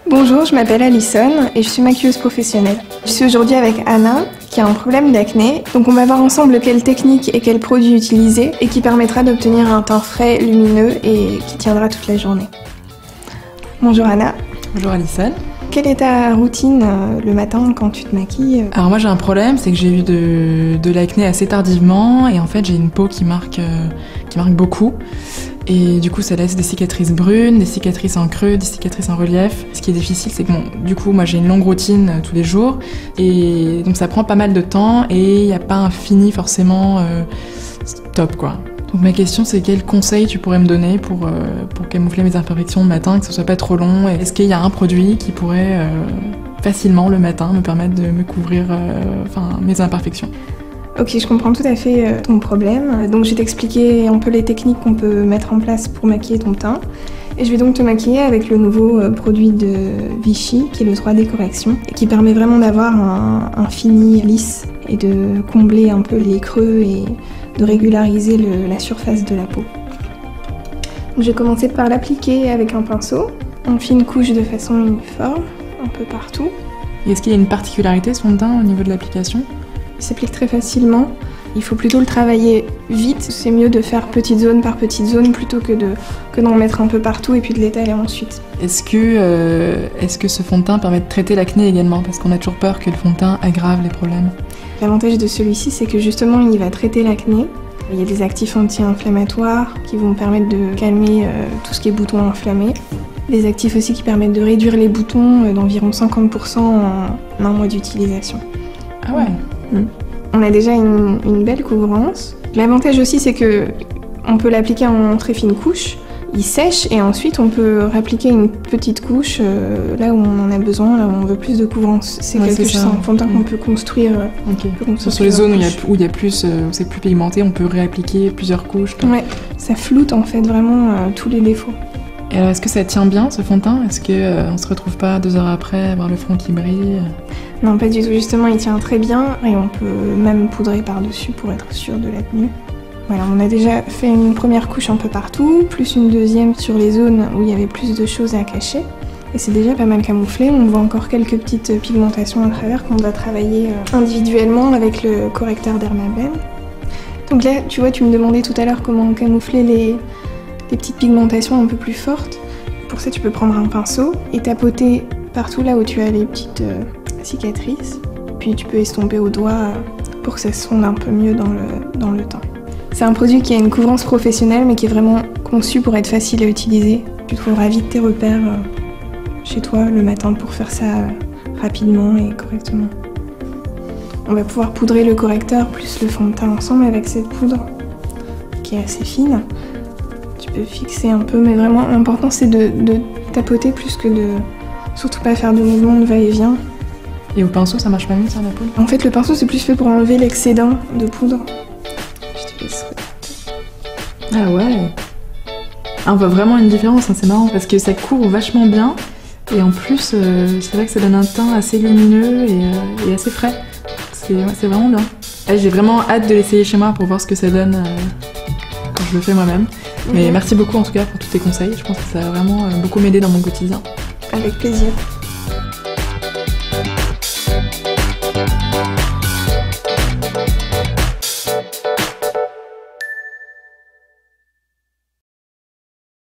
Bonjour, je m'appelle Alison et je suis maquilleuse professionnelle. Je suis aujourd'hui avec Anna qui a un problème d'acné, donc on va voir ensemble quelles techniques et quels produits utiliser et qui permettra d'obtenir un teint frais, lumineux et qui tiendra toute la journée. Bonjour Anna. Bonjour Alison. Quelle est ta routine le matin quand tu te maquilles? Alors moi j'ai un problème, c'est que j'ai eu de l'acné assez tardivement et en fait j'ai une peau qui marque beaucoup. Et du coup ça laisse des cicatrices brunes, des cicatrices en creux, des cicatrices en relief. Ce qui est difficile c'est que du coup moi j'ai une longue routine tous les jours et donc ça prend pas mal de temps et il n'y a pas un fini forcément top quoi. Donc ma question c'est quels conseils tu pourrais me donner pour camoufler mes imperfections le matin, que ce soit pas trop long. Est-ce qu'il y a un produit qui pourrait facilement le matin me permettre de me couvrir mes imperfections? Ok, je comprends tout à fait ton problème. Donc je vais t'expliquer un peu les techniques qu'on peut mettre en place pour maquiller ton teint. Et je vais donc te maquiller avec le nouveau produit de Vichy, qui est le 3D Correction, et qui permet vraiment d'avoir un fini lisse et de combler un peu les creux et de régulariser la surface de la peau. Donc, je vais commencer par l'appliquer avec un pinceau. On fait une couche de façon uniforme, un peu partout. Et est-ce qu'il y a une particularité sur le teint au niveau de l'application? Il s'applique très facilement. Il faut plutôt le travailler vite. C'est mieux de faire petite zone par petite zone plutôt que d'en mettre un peu partout et puis de l'étaler ensuite. Est-ce que ce fond de teint permet de traiter l'acné également? Parce qu'on a toujours peur que le fond de teint aggrave les problèmes. L'avantage de celui-ci, c'est que justement, il va traiter l'acné. Il y a des actifs anti-inflammatoires qui vont permettre de calmer tout ce qui est boutons enflammés. Des actifs aussi qui permettent de réduire les boutons d'environ 50% en un mois d'utilisation. Ah ouais. On a déjà une belle couvrance. L'avantage aussi, c'est que on peut l'appliquer en très fine couche. Il sèche et ensuite on peut réappliquer une petite couche là où on en a besoin, là où on veut plus de couvrance. C'est quelque chose, un fond de teint qu'on peut construire. Sur les zones où c'est plus pigmenté, on peut réappliquer plusieurs couches. Ouais, ça floute en fait vraiment tous les défauts. Et alors, est-ce que ça tient bien ce fond de teint? Est-ce qu'on se retrouve pas 2 heures après à avoir le front qui brille? Non, pas du tout. Justement, il tient très bien et on peut même poudrer par-dessus pour être sûr de la tenue. Voilà, on a déjà fait une première couche un peu partout, plus une deuxième sur les zones où il y avait plus de choses à cacher. Et c'est déjà pas mal camouflé. On voit encore quelques petites pigmentations à travers qu'on doit travailler individuellement avec le correcteur Dermaben. Donc là, tu vois, tu me demandais tout à l'heure comment camoufler les petites pigmentations un peu plus fortes. Pour ça, tu peux prendre un pinceau et tapoter partout là où tu as les petites cicatrices. Puis tu peux estomper au doigt pour que ça se fonde un peu mieux dans le teint. C'est un produit qui a une couvrance professionnelle mais qui est vraiment conçu pour être facile à utiliser. Tu trouveras vite tes repères chez toi le matin pour faire ça rapidement et correctement. On va pouvoir poudrer le correcteur plus le fond de teint ensemble avec cette poudre qui est assez fine. Tu peux fixer un peu, mais vraiment l'important c'est de tapoter plus que de surtout pas faire de mouvements de va-et-vient. Et au pinceau, ça marche pas mieux sur la peau? En fait, le pinceau c'est plus fait pour enlever l'excédent de poudre. Je te laisse regarder. Ah ouais. On voit vraiment une différence, hein, c'est marrant parce que ça couvre vachement bien et en plus c'est vrai que ça donne un teint assez lumineux et assez frais. C'est vraiment bien. J'ai vraiment hâte de l'essayer chez moi pour voir ce que ça donne quand je le fais moi-même. Mais merci beaucoup en tout cas pour tous tes conseils, je pense que ça va vraiment beaucoup m'aider dans mon quotidien. Avec plaisir.